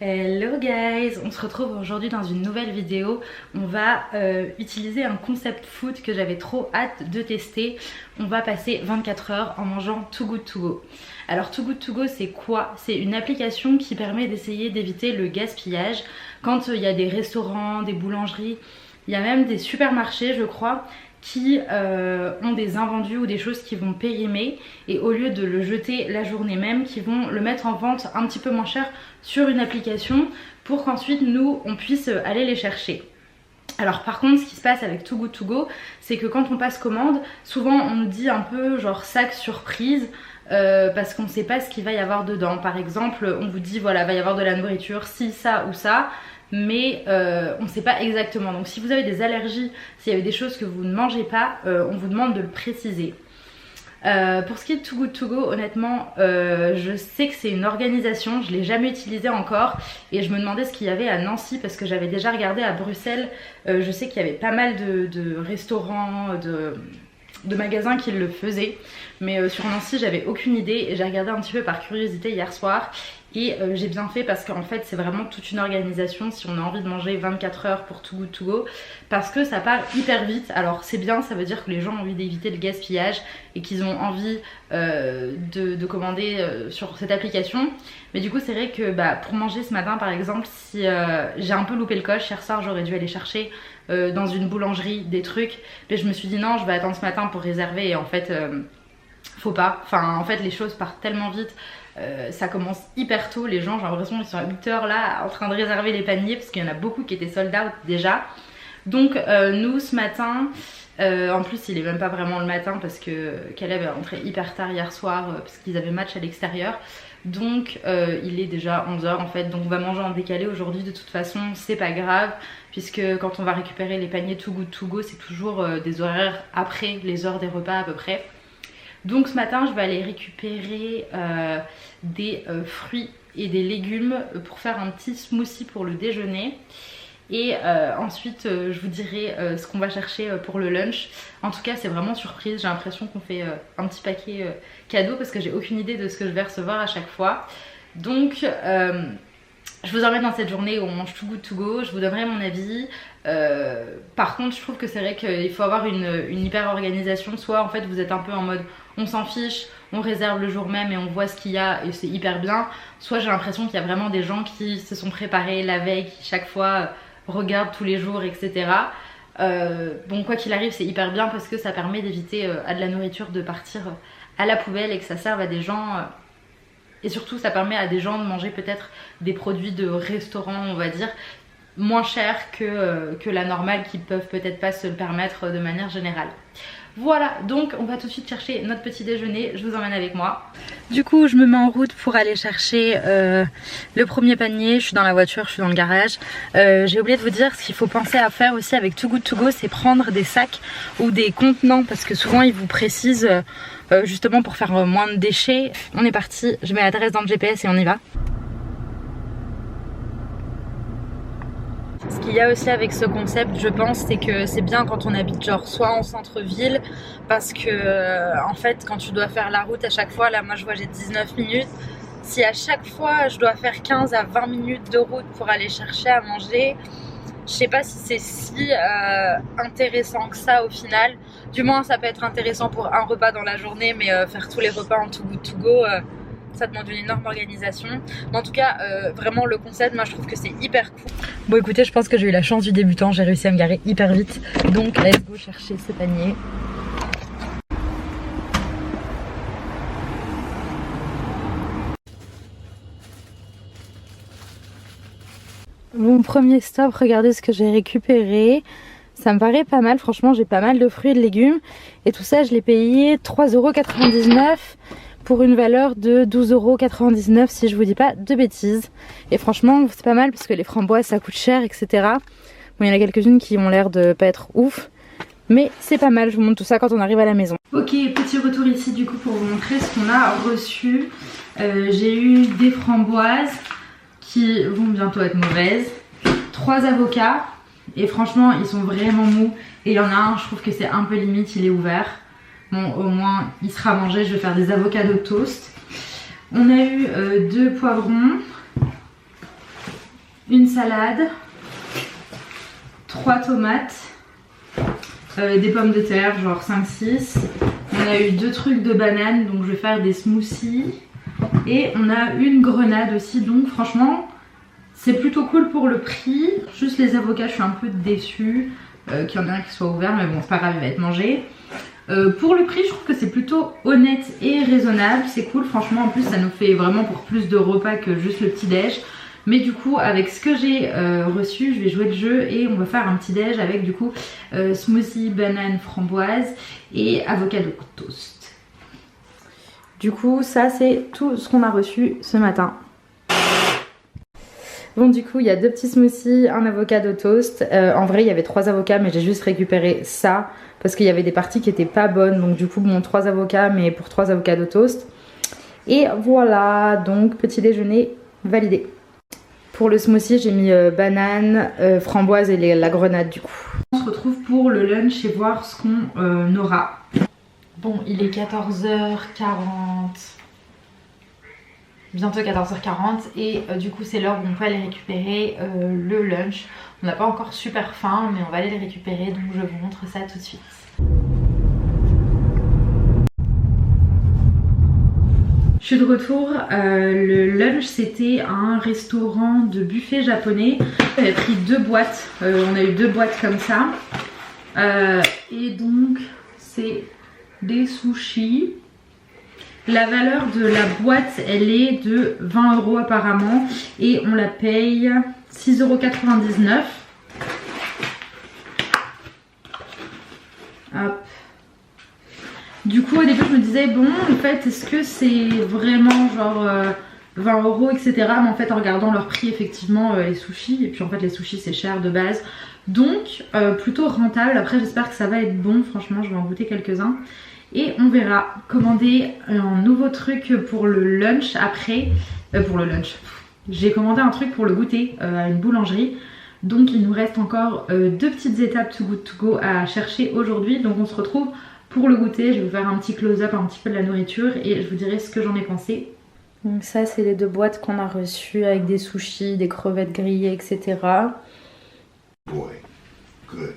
Hello guys, on se retrouve aujourd'hui dans une nouvelle vidéo. On va utiliser un concept food que j'avais trop hâte de tester. On va passer 24 heures en mangeant Too Good To Go. Alors Too Good To Go c'est quoi? C'est une application qui permet d'essayer d'éviter le gaspillage quand il y a des restaurants, des boulangeries, il y a même des supermarchés je crois qui ont des invendus ou des choses qui vont périmer et au lieu de le jeter la journée même, qui vont le mettre en vente un petit peu moins cher sur une application pour qu'ensuite nous on puisse aller les chercher. Alors par contre ce qui se passe avec Too Good To Go c'est que quand on passe commande souvent on nous dit un peu genre sac surprise parce qu'on ne sait pas ce qu'il va y avoir dedans. Par exemple on vous dit voilà va y avoir de la nourriture, si ça ou ça, mais on ne sait pas exactement. Donc si vous avez des allergies, s'il y avait des choses que vous ne mangez pas, on vous demande de le préciser. Pour ce qui est de Too Good To Go, honnêtement, je sais que c'est une organisation, je ne l'ai jamais utilisée encore et je me demandais ce qu'il y avait à Nancy parce que j'avais déjà regardé à Bruxelles. Je sais qu'il y avait pas mal de restaurants, de magasins qui le faisaient, mais sur Nancy j'avais aucune idée et j'ai regardé un petit peu par curiosité hier soir. Et j'ai bien fait parce qu'en fait c'est vraiment toute une organisation si on a envie de manger 24 heures pour Too Good To Go, parce que ça part hyper vite. Alors c'est bien, ça veut dire que les gens ont envie d'éviter le gaspillage et qu'ils ont envie de commander sur cette application. Mais du coup c'est vrai que pour manger ce matin par exemple, si j'ai un peu loupé le coche, hier soir j'aurais dû aller chercher dans une boulangerie des trucs, mais je me suis dit non je vais attendre ce matin pour réserver et en fait faut pas. Enfin en fait les choses partent tellement vite. Ça commence hyper tôt, les gens j'ai l'impression qu'ils sont à 8 h là en train de réserver les paniers parce qu'il y en a beaucoup qui étaient sold out déjà. Donc nous ce matin, en plus il est même pas vraiment le matin parce que Caleb est rentré hyper tard hier soir parce qu'ils avaient match à l'extérieur. Donc il est déjà 11 h en fait, donc on va manger en décalé aujourd'hui de toute façon, c'est pas grave puisque quand on va récupérer les paniers Too Good To Go c'est toujours des horaires après les heures des repas à peu près. Donc ce matin je vais aller récupérer des fruits et des légumes pour faire un petit smoothie pour le déjeuner. Et ensuite je vous dirai ce qu'on va chercher pour le lunch. En tout cas c'est vraiment surprise, j'ai l'impression qu'on fait un petit paquet cadeau parce que j'ai aucune idée de ce que je vais recevoir à chaque fois. Donc je vous emmène dans cette journée où on mange Too Good To Go, je vous donnerai mon avis. Par contre je trouve que c'est vrai qu'il faut avoir une hyper organisation. Soit en fait vous êtes un peu en mode on s'en fiche, on réserve le jour même et on voit ce qu'il y a et c'est hyper bien. Soit j'ai l'impression qu'il y a vraiment des gens qui se sont préparés la veille, qui chaque fois regardent tous les jours etc. Bon quoi qu'il arrive c'est hyper bien parce que ça permet d'éviter à de la nourriture de partir à la poubelle et que ça serve à des gens et surtout ça permet à des gens de manger peut-être des produits de restaurant on va dire moins cher que la normale qui peuvent peut-être pas se le permettre de manière générale. Voilà, donc on va tout de suite chercher notre petit déjeuner, je vous emmène avec moi. Du coup je me mets en route pour aller chercher le premier panier, je suis dans la voiture, je suis dans le garage. J'ai oublié de vous dire ce qu'il faut penser à faire aussi avec Too Good To Go, c'est prendre des sacs ou des contenants parce que souvent ils vous précisent justement pour faire moins de déchets. On est parti, je mets l'adresse dans le GPS et on y va. Ce qu'il y a aussi avec ce concept je pense c'est que c'est bien quand on habite genre soit en centre-ville parce que en fait quand tu dois faire la route à chaque fois, là moi je vois j'ai 19 minutes, si à chaque fois je dois faire 15 à 20 minutes de route pour aller chercher à manger, je sais pas si c'est si intéressant que ça au final. Du moins ça peut être intéressant pour un repas dans la journée mais faire tous les repas en Too Good To Go ça demande une énorme organisation. Mais en tout cas vraiment le concept moi je trouve que c'est hyper cool. Bon écoutez je pense que j'ai eu la chance du débutant, j'ai réussi à me garer hyper vite. Donc let's go chercher ce panier. Bon premier stop, regardez ce que j'ai récupéré. Ça me paraît pas mal, franchement j'ai pas mal de fruits et de légumes. Et tout ça je l'ai payé 3,99 € pour une valeur de 12,99 € si je vous dis pas de bêtises. Et franchement c'est pas mal parce que les framboises ça coûte cher etc. Bon il y en a quelques-unes qui ont l'air de pas être ouf, mais c'est pas mal, je vous montre tout ça quand on arrive à la maison. Ok, petit retour ici du coup pour vous montrer ce qu'on a reçu. J'ai eu des framboises qui vont bientôt être mauvaises, 3 avocats et franchement ils sont vraiment mous et il y en a un je trouve que c'est un peu limite, il est ouvert. Bon au moins il sera mangé, je vais faire des avocats de toast. On a eu 2 poivrons, une salade, 3 tomates, des pommes de terre, genre 5-6. On a eu 2 trucs de bananes, donc je vais faire des smoothies. Et on a une grenade aussi, donc franchement, c'est plutôt cool pour le prix. Juste les avocats, je suis un peu déçue qu'il y en ait un qui soit ouvert, mais bon, c'est pas grave, il va être mangé. Pour le prix, je trouve que c'est plutôt honnête et raisonnable. C'est cool, franchement, en plus, ça nous fait vraiment pour plus de repas que juste le petit-déj. Mais du coup, avec ce que j'ai reçu, je vais jouer le jeu et on va faire un petit déj avec du coup smoothie, banane, framboise et avocado toast. Du coup, ça c'est tout ce qu'on a reçu ce matin. Bon, du coup, il y a 2 petits smoothies, un avocado toast. En vrai, il y avait 3 avocats, mais j'ai juste récupéré ça parce qu'il y avait des parties qui étaient pas bonnes. Donc du coup, bon, 3 avocats, mais pour 3 avocado toast. Et voilà, donc petit déjeuner validé. Pour le smoothie, j'ai mis banane, framboise et la grenade du coup. On se retrouve pour le lunch et voir ce qu'on aura. Bon, il est 14h40. Bientôt 14h40 et du coup c'est l'heure où on peut aller récupérer le lunch. On n'a pas encore super faim mais on va aller les récupérer, donc je vous montre ça tout de suite. Je suis de retour, le lunch c'était un restaurant de buffet japonais. J'avais pris 2 boîtes, on a eu 2 boîtes comme ça. Et donc c'est des sushis. La valeur de la boîte elle est de 20 € apparemment et on la paye 6,99 €. Hop. Du coup au début je me disais bon en fait est-ce que c'est vraiment genre 20 € etc. Mais en fait en regardant leur prix effectivement les sushis, et puis en fait les sushis c'est cher de base. Donc plutôt rentable, après j'espère que ça va être bon, franchement je vais en goûter quelques-uns. Et on verra, commander un nouveau truc pour le lunch après, pour le lunch. J'ai commandé un truc pour le goûter à une boulangerie. Donc il nous reste encore 2 petites étapes Too Good To Go à chercher aujourd'hui. Donc on se retrouve pour le goûter. Je vais vous faire un petit close-up un petit peu de la nourriture et je vous dirai ce que j'en ai pensé. Donc ça c'est les 2 boîtes qu'on a reçues avec des sushis, des crevettes grillées, etc. Boy, good.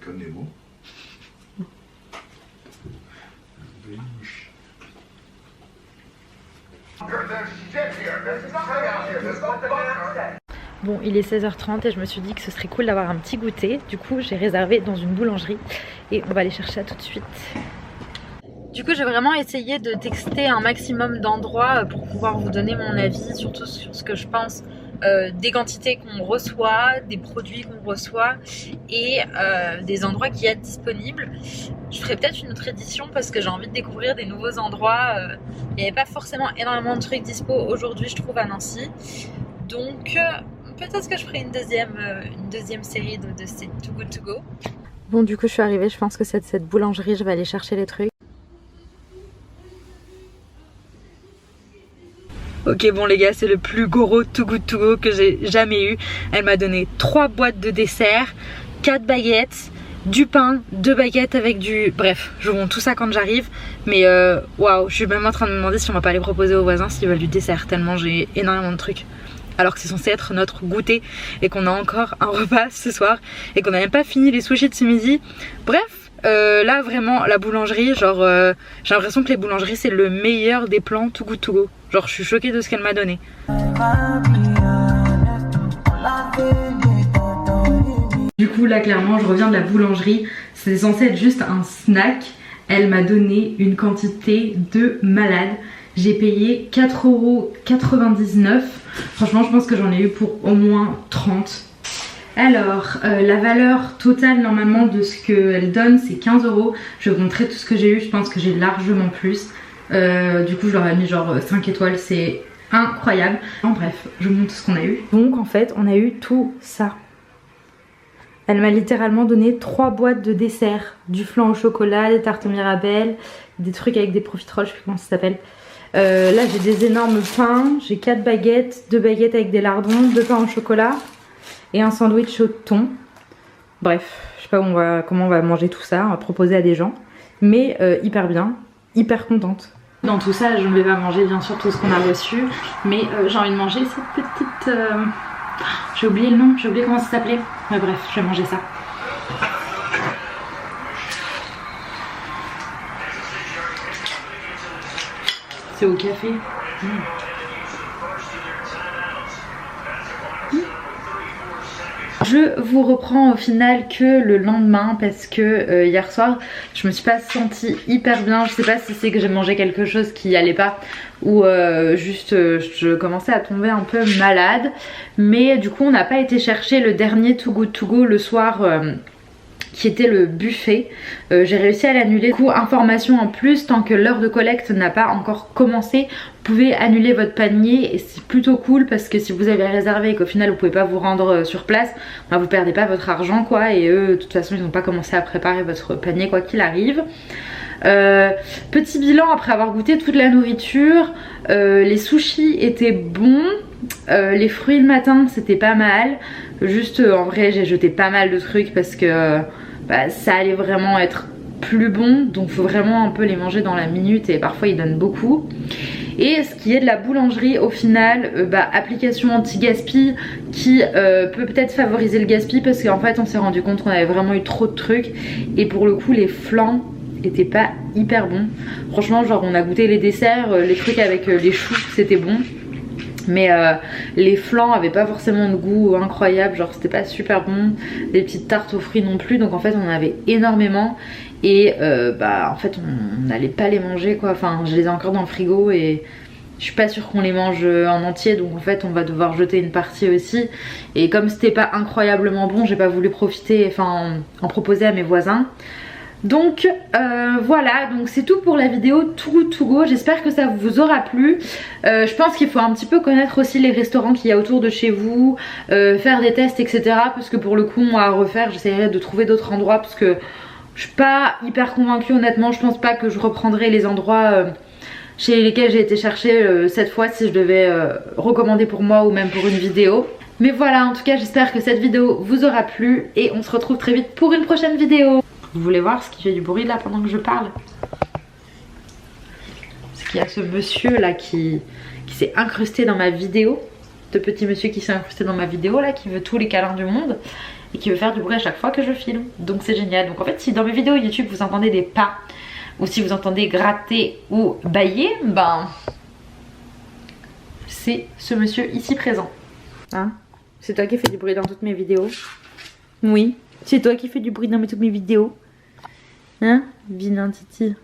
Comme des mots. Bon, il est 16h30 et je me suis dit que ce serait cool d'avoir un petit goûter. Du coup, j'ai réservé dans une boulangerie et on va aller chercher ça tout de suite. Du coup, j'ai vraiment essayé de texter un maximum d'endroits pour pouvoir vous donner mon avis, surtout sur ce que je pense des quantités qu'on reçoit, des produits qu'on reçoit et des endroits qu'il y a disponibles. Je ferai peut-être une autre édition parce que j'ai envie de découvrir des nouveaux endroits. Il n'y avait pas forcément énormément de trucs dispo aujourd'hui, je trouve, à Nancy. Donc peut-être que je ferai une deuxième série de ces Too Good To Go. Bon, du coup, je suis arrivée, je pense que c'est cette boulangerie, je vais aller chercher les trucs. Ok bon les gars, c'est le plus gros Too Good To Go que j'ai jamais eu. Elle m'a donné 3 boîtes de dessert, 4 baguettes, du pain, 2 baguettes avec du... Bref, je vous montre tout ça quand j'arrive. Mais waouh, je suis même en train de me demander si on va pas les proposer aux voisins s'ils veulent du dessert, tellement j'ai énormément de trucs. Alors que c'est censé être notre goûter et qu'on a encore un repas ce soir et qu'on n'a même pas fini les sushis de ce midi. Bref, là vraiment la boulangerie, genre j'ai l'impression que les boulangeries c'est le meilleur des plans Too Good To Go. Genre je suis choquée de ce qu'elle m'a donné. Du coup là clairement je reviens de la boulangerie. C'est censé être juste un snack. Elle m'a donné une quantité de malade. J'ai payé 4,99 €. Franchement je pense que j'en ai eu pour au moins 30. Alors la valeur totale normalement de ce qu'elle donne c'est 15 €. Je vais vous montrer tout ce que j'ai eu, je pense que j'ai largement plus. Du coup je leur ai mis genre 5 étoiles, c'est incroyable. En bref, je vous montre ce qu'on a eu. Donc en fait on a eu tout ça. Elle m'a littéralement donné 3 boîtes de dessert. Du flan au chocolat, des tartes Mirabelle, des trucs avec des profiteroles, je sais plus comment ça s'appelle. Là j'ai des énormes pains, j'ai 4 baguettes, 2 baguettes avec des lardons, 2 pains au chocolat et un sandwich au thon. Bref, je sais pas comment on va manger tout ça, on va proposer à des gens. Mais hyper bien, hyper contente. Dans tout ça, je ne vais pas manger bien sûr tout ce qu'on a reçu, mais j'ai envie de manger cette petite... J'ai oublié le nom, j'ai oublié comment ça s'appelait. Mais bref, je vais manger ça. C'est au café. Je vous reprends au final que le lendemain parce que hier soir je me suis pas sentie hyper bien. Je sais pas si c'est que j'ai mangé quelque chose qui allait pas ou juste je commençais à tomber un peu malade. Mais du coup on n'a pas été chercher le dernier Too Good To Go le soir qui était le buffet. J'ai réussi à l'annuler. Du coup, information en plus, tant que l'heure de collecte n'a pas encore commencé, vous pouvez annuler votre panier et c'est plutôt cool parce que si vous avez réservé et qu'au final vous pouvez pas vous rendre sur place, bah, vous perdez pas votre argent quoi, et eux de toute façon ils n'ont pas commencé à préparer votre panier quoi qu'il arrive. Petit bilan après avoir goûté toute la nourriture, les sushis étaient bons, les fruits le matin c'était pas mal, juste en vrai j'ai jeté pas mal de trucs parce que bah, ça allait vraiment être plus bon, donc faut vraiment un peu les manger dans la minute et parfois ils donnent beaucoup. Et ce qui est de la boulangerie au final, application anti-gaspi qui peut peut-être favoriser le gaspille parce qu'en fait on s'est rendu compte qu'on avait vraiment eu trop de trucs et pour le coup les flancs étaient pas hyper bons. Franchement genre on a goûté les desserts, les trucs avec les choux c'était bon. Mais les flancs avaient pas forcément de goût incroyable, genre c'était pas super bon. Les petites tartes aux fruits non plus, donc en fait on en avait énormément. Et en fait on n'allait pas les manger quoi, enfin je les ai encore dans le frigo et je suis pas sûre qu'on les mange en entier, donc en fait on va devoir jeter une partie aussi. Et comme c'était pas incroyablement bon, j'ai pas voulu profiter, enfin en proposer à mes voisins. Donc voilà, donc c'est tout pour la vidéo Too Good To Go. J'espère que ça vous aura plu. Je pense qu'il faut un petit peu connaître aussi les restaurants qu'il y a autour de chez vous, faire des tests etc. Parce que pour le coup moi à refaire j'essaierai de trouver d'autres endroits parce que je suis pas hyper convaincue honnêtement. Je pense pas que je reprendrai les endroits chez lesquels j'ai été chercher cette fois si je devais recommander pour moi ou même pour une vidéo. Mais voilà, en tout cas j'espère que cette vidéo vous aura plu et on se retrouve très vite pour une prochaine vidéo. Vous voulez voir ce qui fait du bruit là pendant que je parle? C'est qu'il y a ce monsieur là qui s'est incrusté dans ma vidéo. Ce petit monsieur qui s'est incrusté dans ma vidéo là, qui veut tous les câlins du monde et qui veut faire du bruit à chaque fois que je filme. Donc c'est génial. Donc en fait si dans mes vidéos YouTube vous entendez des pas ou si vous entendez gratter ou bâiller, ben c'est ce monsieur ici présent. Hein? C'est toi qui fais du bruit dans toutes mes vidéos? Oui, c'est toi qui fais du bruit dans toutes mes vidéos. Hein? Vilain Titi.